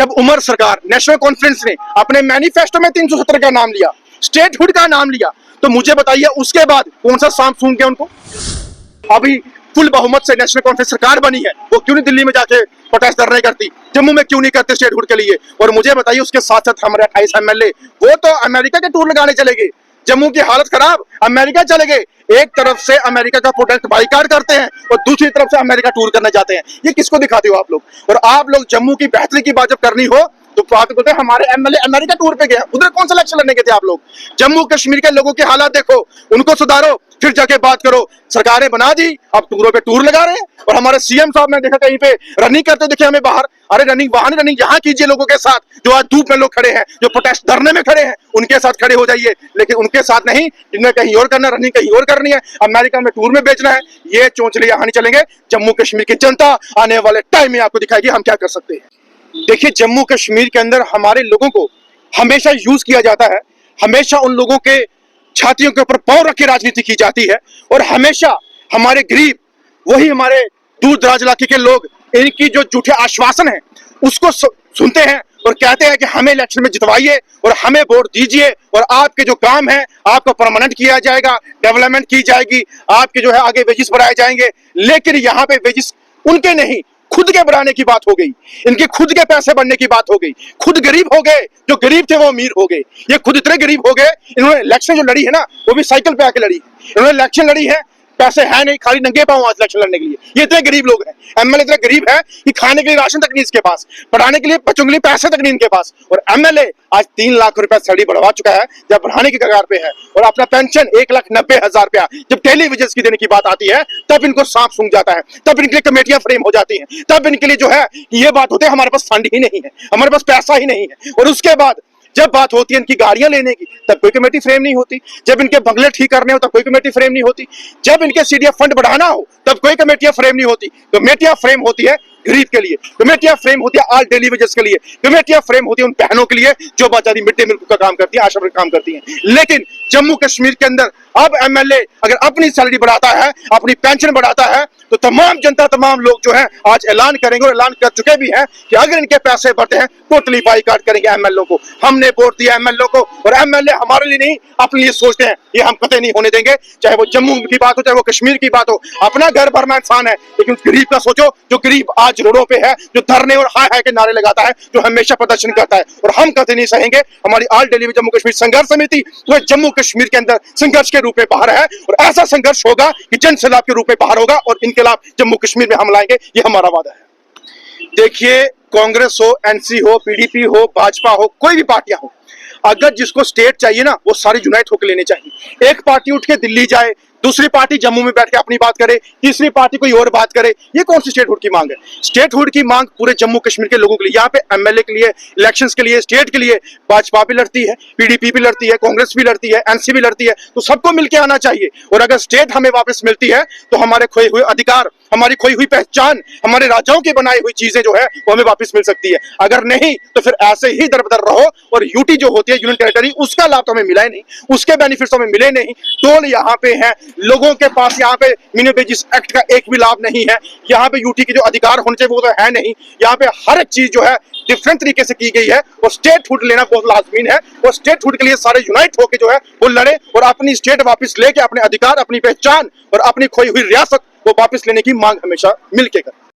जब उमर सरकार national conference ने अपने मैनिफेस्टो में 370 का नाम लिया, स्टेटहुड का नाम लिया, तो मुझे बताइए उसके बाद कौन सा सांप सूंघ गया उनको? अभी फुल बहुमत से नेशनल कॉन्फ्रेंस सरकार बनी है, वो क्यों नहीं दिल्ली में जाके प्रोटेस्ट धरने करती? जम्मू में क्यों नहीं करते स्टेटहुड के लिए? और मुझे बताइए उसके साथ साथ हमारे 28 एमएलए वो तो अमेरिका के टूर लगाने चले गए। जम्मू की हालत खराब, अमेरिका चले गए। एक तरफ से अमेरिका का प्रोटेस्ट बाइकाट करते हैं और दूसरी तरफ से अमेरिका टूर करने जाते हैं। ये किसको दिखाते हो आप लोग? और आप लोग जम्मू की बेहतरी की बात जब करनी हो तो बोलते हमारे एमएलए अमेरिका टूर पे गया। उधर कौन सा इलेक्शन लड़ने गए थे आप लोग? जम्मू कश्मीर के लोगों के हालात देखो, उनको सुधारो, फिर जाके बात करो। सरकारें बना दी, अब टूरों पे टूर लगा रहे हैं। और हमारे सीएम साहब ने देखा कहीं पे रनिंग करते देखे हमें बाहर। अरे रनिंग वहां नहीं, रनिंग यहाँ कीजिए लोगों के साथ जो आज धूप में लोग खड़े हैं, जो प्रोटेस्ट धरने में खड़े हैं, उनके साथ खड़े हो जाइए। लेकिन उनके साथ नहीं, जिन्हें कहीं और करना, रनिंग कहीं और करनी है, अमेरिका में टूर में बेचना है, ये चोंचले यहाँ नहीं चलेंगे। जम्मू कश्मीर की जनता आने वाले टाइम में आपको दिखाएगी हम क्या कर सकते हैं। देखिए जम्मू कश्मीर के अंदर हमारे लोगों को हमेशा यूज किया जाता है, हमेशा उन लोगों के छातियों के ऊपर पांव रख के राजनीति की जाती है। और हमेशा हमारे गरीब, वही हमारे दूर दराज इलाके के लोग इनकी जो झूठे आश्वासन है उसको सुनते हैं और कहते हैं कि हमें इलेक्शन में जितवाइए और हमें वोट दीजिए और आपके जो काम है आपको परमानेंट किया जाएगा, डेवलपमेंट की जाएगी, आपके जो है आगे वेजिस बढ़ाए जाएंगे। लेकिन यहाँ पे वेजिस उनके नहीं, खुद के बढ़ाने की बात हो गई, इनके खुद के पैसे बढ़ने की बात हो गई। खुद गरीब हो गए, जो गरीब थे वो अमीर हो गए। ये खुद इतने गरीब हो गए, इन्होंने इलेक्शन जो लड़ी है ना वो भी साइकिल पे आके लड़ी। इन्होंने इलेक्शन लड़ी है, पैसे है नहीं, खाली नंगे पांव आज इलेक्शन लड़ने के लिए। ये इतने गरीब लोग हैं, एमएलए इतने गरीब है कि खाने के लिए राशन तक नहीं इसके पास, पढ़ाने के लिए बच्चों के लिए पैसे तक नहीं इनके पास। और एमएलए आज 3 लाख रुपए सैलरी बढ़वा चुका है, जब बढ़ाने की कगार पे है। और अपना पेंशन 1,90,000 रुपया जब टेलीविजन की देने की बात आती है तब इनको सांप सूंघ जाता है, तब इनके लिए कमेटियां फ्रेम हो जाती हैं, तब इनके लिए जो है ये बात होती है हमारे पास फंड ही नहीं है, हमारे पास पैसा ही नहीं है। और उसके बाद जब बात होती है इनकी गाड़ियां लेने की तब कोई कमेटी फ्रेम नहीं होती, जब इनके बंगले ठीक करने हो तब कोई कमेटी फ्रेम नहीं होती, जब इनके सीडीएफ फंड बढ़ाना हो तब कोई कमेटियां फ्रेम नहीं होती। कमेटियां फ्रेम होती है गरीब के लिए, कमेटियां फ्रेम होती है ऑल डेली वेजेस के लिए, कमेटियां फ्रेम होती है उन बहनों के लिए जो बेचारी मिड डे मील का काम करती है, आशा वर्क काम करती हैं। लेकिन जम्मू कश्मीर के अंदर अब एमएलए अगर अपनी सैलरी बढ़ाता है, अपनी पेंशन बढ़ाता है, तो तमाम जनता, तमाम लोग जो है आज ऐलान करेंगे और ऐलान कर चुके भी हैं कि अगर इनके पैसे बढ़ते हैं टोटली बाइकाट करेंगे एमएलए को। हमने वोट दिया एमएलए को और एमएलए हमारे लिए नहीं अपने लिए सोचते हैं, ये हम कतई नहीं होने देंगे। चाहे वो जम्मू की बात हो, चाहे वो कश्मीर की बात हो, अपना घर भरना इंसान है, लेकिन उस गरीब का सोचो जो गरीब आज रोडों पे है, जो धरने और हाय हाय के नारे लगाता है, जो हमेशा प्रदर्शन करता है। और हम कतई नहीं सहेंगे। हमारी ऑल डेली जम्मू कश्मीर संघर्ष समिति तो जम्मू कश्मीर के अंदर संघर्ष के रूप में बाहर है और ऐसा संघर्ष होगा कि जन सैलाब के रूप में बाहर होगा और इनकलाब जम्मू कश्मीर में हम लाएंगे, ये हमारा वादा है। देखिए कांग्रेस हो, एनसी हो, पीडीपी हो, भाजपा हो, कोई भी पार्टियां हो, अगर जिसको स्टेट चाहिए ना वो सारी यूनाइट होकर लेने चाहिए। एक पार्टी उठ के दिल्ली जाए, दूसरी पार्टी जम्मू में बैठ के अपनी बात करे, तीसरी पार्टी कोई और बात करे, ये कौन सी स्टेटहुड की मांग है? स्टेटहुड की मांग पूरे जम्मू कश्मीर के लोगों के लिए, यहाँ पे एमएलए के लिए, इलेक्शंस के लिए, स्टेट के लिए भाजपा भी लड़ती है, पीडीपी भी लड़ती है, कांग्रेस भी लड़ती है, एनसी भी लड़ती है, तो सबको मिलकर आना चाहिए। और अगर स्टेट हमें वापस मिलती है तो हमारे खोए हुए अधिकार, हमारी खोई हुई पहचान, हमारे राजाओं की बनाई हुई चीजें जो है वो हमें वापस मिल सकती है। अगर नहीं तो फिर ऐसे ही दर बदर रहो। और यूटी जो होती है यूनियन टेरिटरी, उसका लाभ तो हमें मिला ही नहीं, उसके बेनिफिट्स हमें मिले नहीं। टोल यहाँ पे है, लोगों के पास यहाँ पे मिनिमम वेजेस एक्ट का एक भी लाभ नहीं है। यहाँ पे यूटी के जो अधिकार होने चाहिए वो तो है नहीं। यहाँ पे हर एक चीज जो है डिफरेंट तरीके से की गई है और स्टेटहुड लेना बहुत लाजमी है। और स्टेटहुड के लिए सारे यूनाइट होकर जो है वो लड़े और अपनी स्टेट वापस लेके अपने अधिकार, अपनी पहचान और अपनी खोई हुई रियासत वो वापस लेने की मांग हमेशा मिलकर करें।